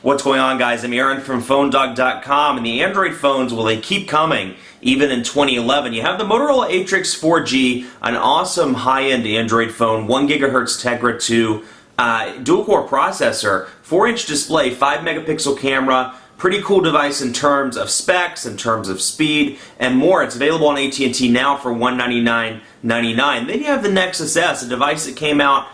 What's going on, guys? I'm Aaron from PhoneDog.com, and the Android phones, well, they keep coming, even in 2011. You have the Motorola Atrix 4G, an awesome high-end Android phone, 1 GHz Tegra 2, dual-core processor, 4-inch display, 5-megapixel camera, pretty cool device in terms of specs, in terms of speed, and more. It's available on AT&T now for $199.99. Then you have the Nexus S, a device that came out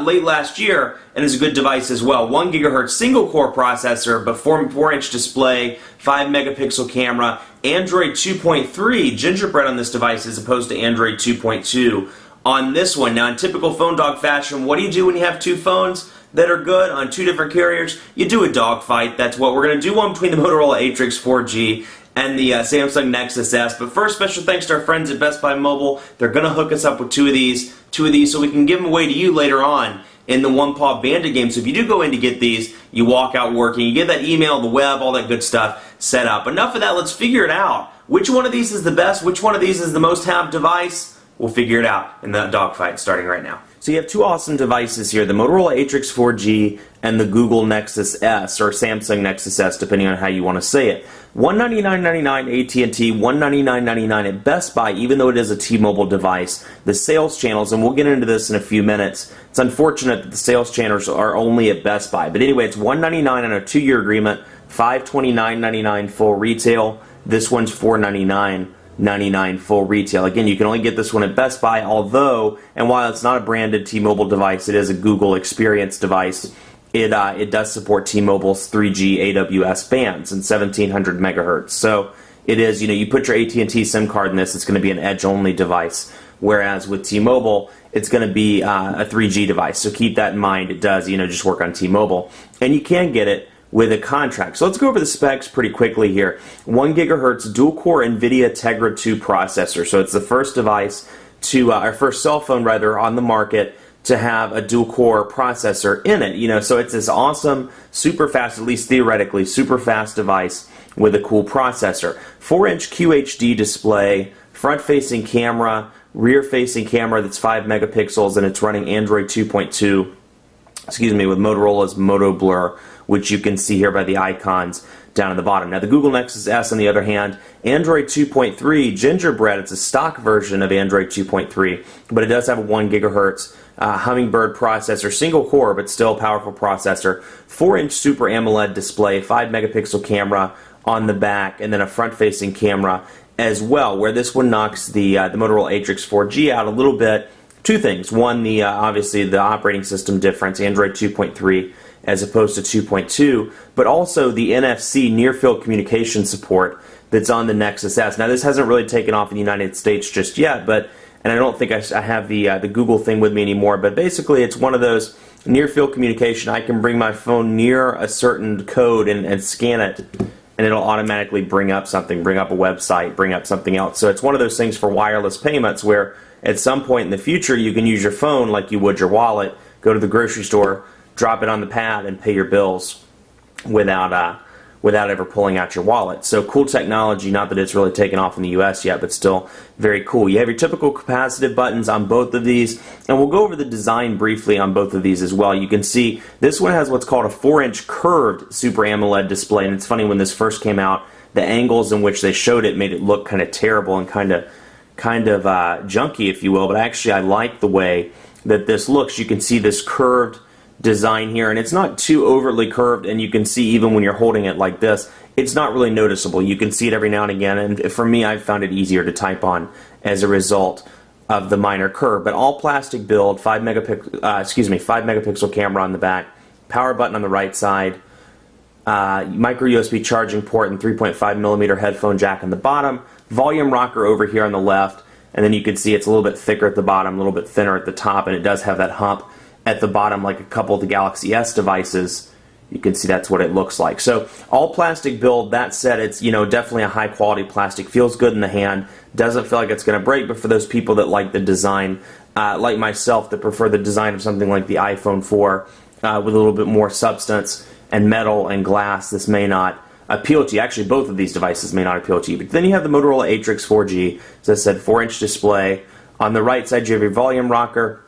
late last year, and is a good device as well. 1 GHz single-core processor, but 4-inch display, 5-megapixel camera, Android 2.3 gingerbread on this device as opposed to Android 2.2 on this one. Now, in typical Phone Dog fashion, what do you do when you have two phones that are good on two different carriers? You do a dogfight. That's what we're going to do, one between the Motorola Atrix 4G and the Samsung Nexus S. But first, special thanks to our friends at Best Buy Mobile. They're going to hook us up with two of these so we can give them away to you later on in the One Paw Bandit game. So if you do go in to get these, you walk out working, you get that email, the web, all that good stuff set up. Enough of that, let's figure it out. Which one of these is the best? Which one of these is the most tabbed device? We'll figure it out in the dogfight starting right now. So you have two awesome devices here, the Motorola Atrix 4G and the Google Nexus S, or Samsung Nexus S, depending on how you want to say it. $199.99 AT&T, $199.99 at Best Buy, even though it is a T-Mobile device. The sales channels, and we'll get into this in a few minutes, it's unfortunate that the sales channels are only at Best Buy. But anyway, it's $199 on a 2-year agreement, $529.99 full retail. This one's $499.99 full retail. Again, you can only get this one at Best Buy, although, and while it's not a branded T-Mobile device, it is a Google Experience device. It does support T-Mobile's 3G AWS bands and 1700 megahertz. So it is, you put your AT&T SIM card in this, it's going to be an edge-only device. Whereas with T-Mobile, it's going to be a 3G device. So keep that in mind. It does, just work on T-Mobile. And you can get it with a contract. So let's go over the specs pretty quickly here. 1 GHz dual-core NVIDIA Tegra 2 processor. So it's the first device our first cell phone rather on the market to have a dual-core processor in it. So it's this awesome, super fast, at least theoretically, super fast device with a cool processor. 4-inch QHD display, front-facing camera, rear-facing camera that's 5 megapixels, and it's running Android 2.2, with Motorola's Moto Blur, which you can see here by the icons down at the bottom. Now, the Google Nexus S, on the other hand, Android 2.3 gingerbread. It's a stock version of Android 2.3, but it does have a 1 gigahertz Hummingbird processor, single core, but still a powerful processor. 4-inch Super AMOLED display, 5 megapixel camera on the back, and then a front-facing camera as well, where this one knocks the Motorola Atrix 4G out a little bit. Two things. One, obviously the operating system difference, Android 2.3 as opposed to 2.2, but also the NFC near-field communication support that's on the Nexus S. Now, this hasn't really taken off in the United States just yet, and I don't think I have the Google thing with me anymore, but basically it's one of those near-field communication. I can bring my phone near a certain code and scan it, and it'll automatically bring up something, bring up a website, bring up something else. So it's one of those things for wireless payments where at some point in the future you can use your phone like you would your wallet, go to the grocery store, drop it on the pad, and pay your bills without ever pulling out your wallet. So cool technology, not that it's really taken off in the US yet, but still very cool. You have your typical capacitive buttons on both of these, and we'll go over the design briefly on both of these as well. You can see this one has what's called a 4-inch curved Super AMOLED display, and it's funny, when this first came out, the angles in which they showed it made it look kind of terrible and kind of junky, if you will, but actually I like the way that this looks. You can see this curved design here, and it's not too overly curved, and you can see even when you're holding it like this, it's not really noticeable. You can see it every now and again, and for me, I've found it easier to type on as a result of the minor curve. But all plastic build, 5 megapixel camera on the back, power button on the right side, micro USB charging port, and 3.5 millimeter headphone jack on the bottom, volume rocker over here on the left, and then you can see it's a little bit thicker at the bottom, a little bit thinner at the top, and it does have that hump at the bottom like a couple of the Galaxy S devices. You can see that's what it looks like. So all plastic build. That said, it's definitely a high quality plastic. Feels good in the hand. Doesn't feel like it's going to break. But for those people that like the design, like myself, that prefer the design of something like the iPhone 4 with a little bit more substance and metal and glass, this may not appeal to you. Actually, both of these devices may not appeal to you. But then you have the Motorola Atrix 4G. As I said, 4-inch display. On the right side, you have your volume rocker.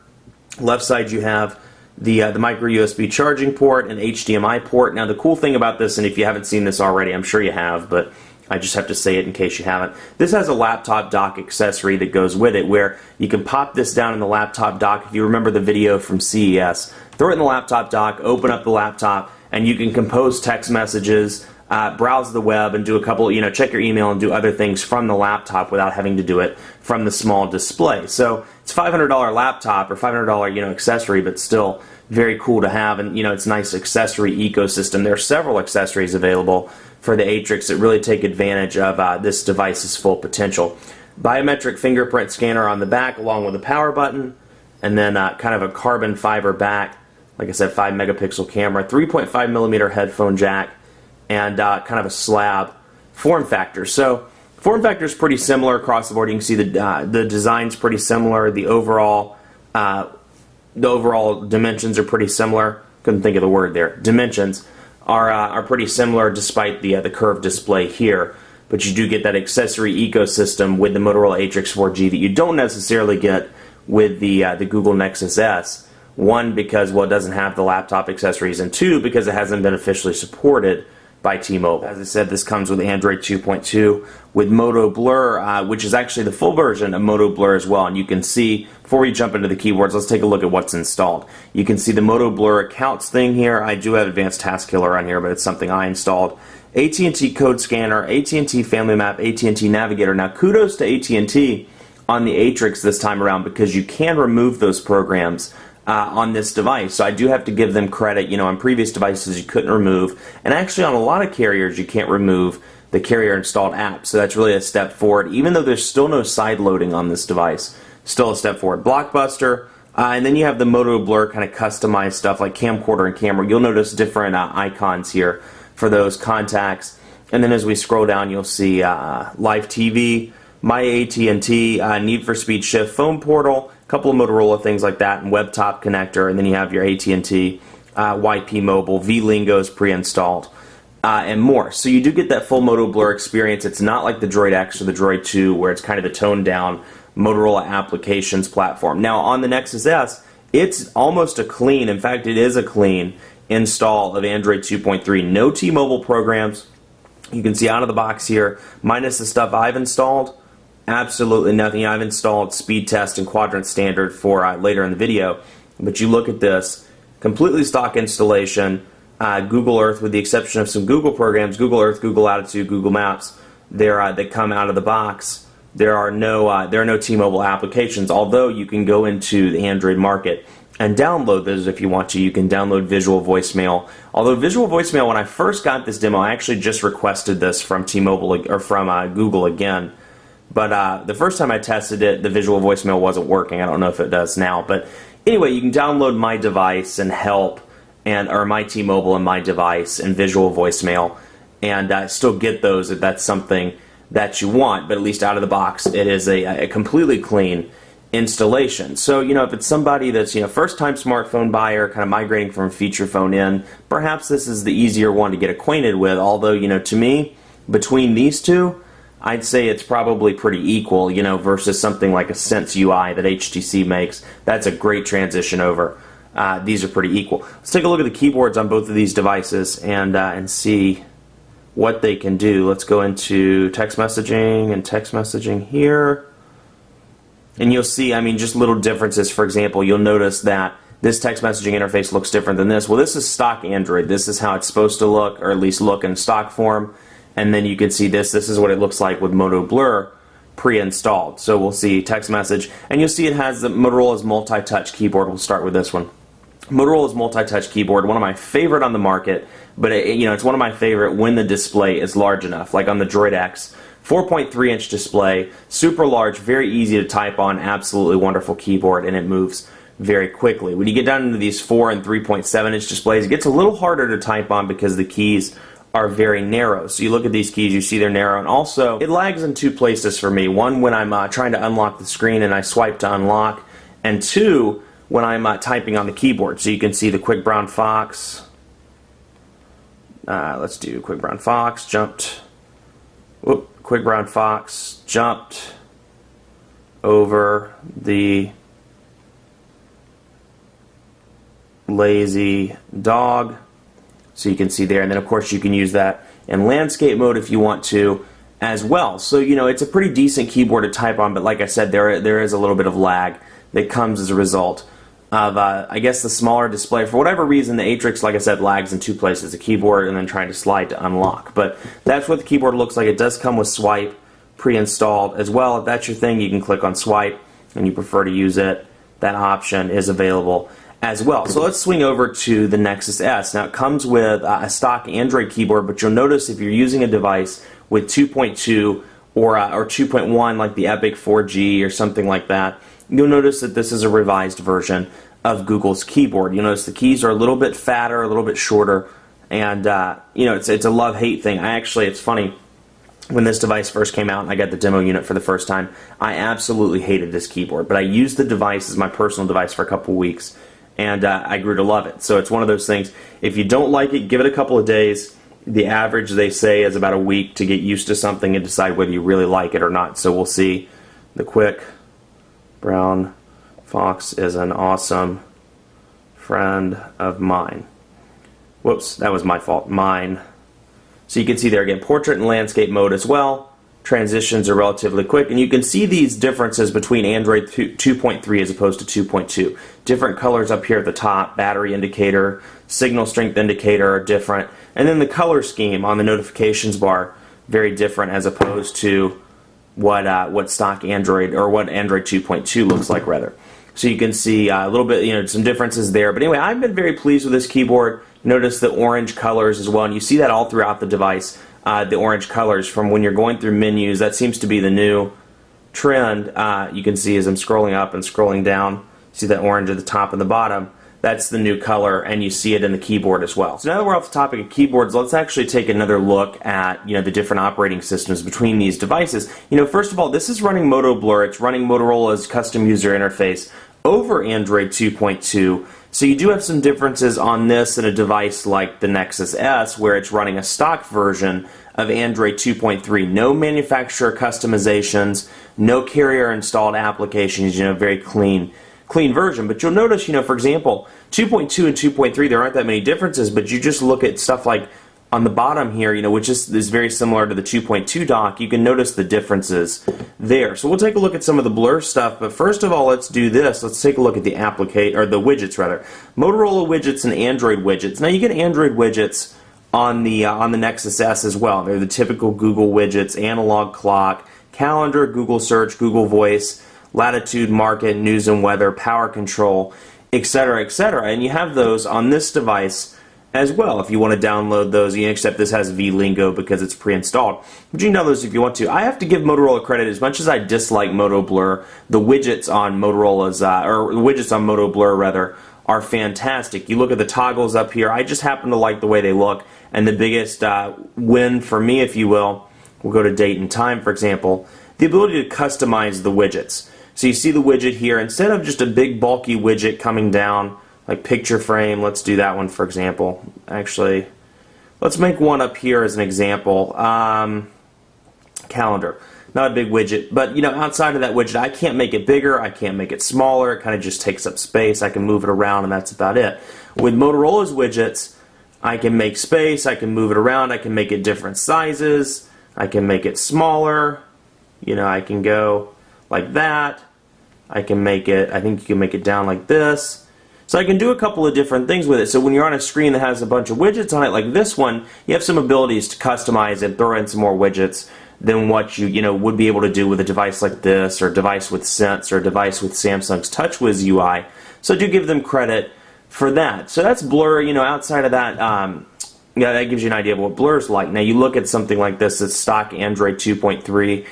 Left side, you have the micro USB charging port, and HDMI port. Now the cool thing about this, and if you haven't seen this already, I'm sure you have, but I just have to say it in case you haven't. This has a laptop dock accessory that goes with it where you can pop this down in the laptop dock. If you remember the video from CES, throw it in the laptop dock, open up the laptop, and you can compose text messages, browse the web, and do a couple, check your email and do other things from the laptop without having to do it from the small display. So it's a $500 laptop or $500 accessory, but still very cool to have, and it's a nice accessory ecosystem. There are several accessories available for the Atrix that really take advantage of this device's full potential. Biometric fingerprint scanner on the back along with a power button, and then kind of a carbon fiber back, like I said, 5 megapixel camera, 3.5 millimeter headphone jack, and kind of a slab form factor. So form factor is pretty similar across the board. You can see the design's pretty similar. The overall dimensions are pretty similar. Couldn't think of the word there. Dimensions are pretty similar despite the curved display here. But you do get that accessory ecosystem with the Motorola Atrix 4G that you don't necessarily get with the Google Nexus S. One, because, well, it doesn't have the laptop accessories, and two, because it hasn't been officially supported by T-Mobile. As I said, this comes with Android 2.2 with Moto Blur, which is actually the full version of Moto Blur as well. And you can see, before we jump into the keyboards, let's take a look at what's installed. You can see the Moto Blur accounts thing here. I do have Advanced Task Killer on here, but it's something I installed. AT&T Code Scanner, AT&T Family Map, AT&T Navigator. Now, kudos to AT&T on the Atrix this time around, because you can remove those programs on this device. So I do have to give them credit. On previous devices you couldn't remove, and actually on a lot of carriers you can't remove the carrier installed app. So that's really a step forward, even though there's still no side loading on this device. Still a step forward. Blockbuster, and then you have the Moto Blur kind of customized stuff like camcorder and camera. You'll notice different icons here for those contacts. And then as we scroll down, you'll see live TV, my AT&T, Need for Speed Shift phone portal, a couple of Motorola things like that, and web top connector, and then you have your AT&T, YP Mobile, V-Lingo is pre-installed, and more. So you do get that full Moto Blur experience. It's not like the Droid X or the Droid 2, where it's kind of the toned-down Motorola applications platform. Now, on the Nexus S, it's almost a clean, in fact, it is a clean install of Android 2.3. No T-Mobile programs. You can see out of the box here, minus the stuff I've installed, absolutely nothing. I've installed Speed Test and Quadrant Standard for later in the video, but you look at this, completely stock installation, Google Earth with the exception of some Google programs, Google Earth, Google Latitude, Google Maps, they come out of the box. There are no T-Mobile applications, although you can go into the Android market and download those if you want to. You can download Visual Voicemail. Although Visual Voicemail, when I first got this demo, I actually just requested this from T-Mobile or from Google again. But the first time I tested it, the Visual Voicemail wasn't working. I don't know if it does now. But anyway, you can download My Device and Help, or My T-Mobile and My Device and Visual Voicemail, and still get those if that's something that you want. But at least out of the box, it is a completely clean installation. So, if it's somebody that's, first-time smartphone buyer, kind of migrating from a feature phone in, perhaps this is the easier one to get acquainted with. Although, to me, between these two, I'd say it's probably pretty equal, versus something like a Sense UI that HTC makes. That's a great transition over. These are pretty equal. Let's take a look at the keyboards on both of these devices and see what they can do. Let's go into text messaging and text messaging here. And you'll see, just little differences. For example, you'll notice that this text messaging interface looks different than this. Well, this is stock Android. This is how it's supposed to look, or at least look in stock form. And then you can see this is what it looks like with Moto Blur pre-installed. So we'll see text message, and you'll see it has the Motorola's multi-touch keyboard. We'll start with this one. Motorola's multi-touch keyboard, one of my favorite on the market, but it's one of my favorite when the display is large enough, like on the Droid X. 4.3-inch display, super large, very easy to type on, absolutely wonderful keyboard, and it moves very quickly. When you get down into these 4 and 3.7-inch displays, it gets a little harder to type on because the keys are very narrow. So you look at these keys, you see they're narrow, and also it lags in two places for me. One, when I'm trying to unlock the screen and I swipe to unlock, and two, when I'm typing on the keyboard. So you can see the Quick Brown Fox. Let's do Quick Brown Fox, jumped. Whoop, Quick Brown Fox jumped over the lazy dog. So you can see there, and then of course you can use that in landscape mode if you want to as well. So it's a pretty decent keyboard to type on, but like I said, there is a little bit of lag that comes as a result of I guess the smaller display. For whatever reason, the Atrix, like I said, lags in two places: the keyboard and then trying to slide to unlock. But that's what the keyboard looks like. It does come with swipe pre-installed as well. If that's your thing, you can click on swipe and you prefer to use it. That option is available as well. So let's swing over to the Nexus S. Now it comes with a stock Android keyboard, but you'll notice if you're using a device with 2.2 or 2.1 like the Epic 4G or something like that, you'll notice that this is a revised version of Google's keyboard. You'll notice the keys are a little bit fatter, a little bit shorter, and it's a love-hate thing. It's funny, when this device first came out and I got the demo unit for the first time, I absolutely hated this keyboard, but I used the device as my personal device for a couple weeks, and I grew to love it. So it's one of those things, if you don't like it, give it a couple of days. The average, they say, is about a week to get used to something and decide whether you really like it or not. So we'll see. The quick brown fox is an awesome friend of mine. Whoops, that was my fault. Mine. So you can see there again, portrait and landscape mode as well. Transitions are relatively quick, and you can see these differences between Android 2.3 as opposed to 2.2. Different colors up here at the top, battery indicator, signal strength indicator are different, and then the color scheme on the notifications bar, very different as opposed to what stock Android, or what Android 2.2 looks like rather. So you can see a little bit, some differences there. But anyway, I've been very pleased with this keyboard. Notice the orange colors as well, and you see that all throughout the device. The orange colors from when you're going through menus, that seems to be the new trend. You can see as I'm scrolling up and scrolling down, see that orange at the top and the bottom. That's the new color, and you see it in the keyboard as well. So now that we're off the topic of keyboards, let's actually take another look at the different operating systems between these devices. First of all, this is running Moto Blur. It's running Motorola's custom user interface over Android 2.2. So you do have some differences on this and a device like the Nexus S, where it's running a stock version of Android 2.3. No manufacturer customizations, no carrier installed applications, very clean version. But you'll notice, for example, 2.2 and 2.3, there aren't that many differences, but you just look at stuff like on the bottom here, which is very similar to the 2.2 dock, you can notice the differences there. So we'll take a look at some of the blur stuff, but first of all, let's do this. Let's take a look at the the widgets rather. Motorola widgets and Android widgets. Now you get Android widgets on the Nexus S as well. They're the typical Google widgets: analog clock, calendar, Google search, Google voice, latitude, market, news and weather, power control, etc., etc. And you have those on this device as well if you want to download those, except this has VLingo because it's pre-installed. But you can download those if you want to. I have to give Motorola credit. As much as I dislike Moto Blur, the widgets on Motorola's, or the widgets on Moto Blur rather, are fantastic. You look at the toggles up here, I just happen to like the way they look, and the biggest win for me, if you will, we'll go to date and time for example, the ability to customize the widgets. So you see the widget here, instead of just a big bulky widget coming down, like picture frame, let's do that one for example. Actually, let's make one up here as an example. Calendar. Not a big widget, but outside of that widget, I can't make it bigger, I can't make it smaller, it kind of just takes up space, I can move it around, and that's about it. With Motorola's widgets, I can make space, I can move it around, I can make it different sizes, I can make it smaller, I can go like that, I can make it, I think you can make it down like this. So I can do a couple of different things with it. So when you're on a screen that has a bunch of widgets on it, like this one, you have some abilities to customize and throw in some more widgets than what you would be able to do with a device like this, or a device with Sense, or a device with Samsung's TouchWiz UI. So I do give them credit for that. So that's Blur. Outside of that, that gives you an idea of what Blur's like. Now you look at something like this, it's stock Android 2.3.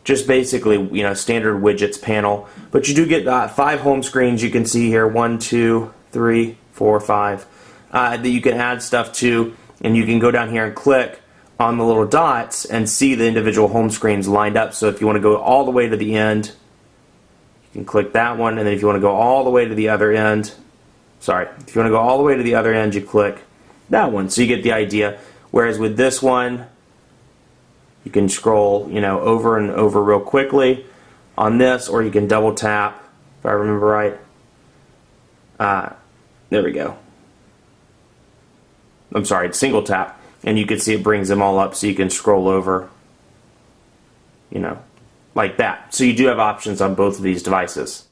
Just basically, standard widgets panel. But you do get 5 home screens you can see here. 1, 2, 3, 4, 5. That you can add stuff to. And you can go down here and click on the little dots and see the individual home screens lined up. So if you want to go all the way to the end, you can click that one. And then if you want to go all the way to the other end, if you want to go all the way to the other end, you click that one. So you get the idea. Whereas with this one, you can scroll, over and over real quickly on this, or you can double tap, if I remember right. There we go. I'm sorry, it's single tap, and you can see it brings them all up so you can scroll over, you know, like that. So you do have options on both of these devices.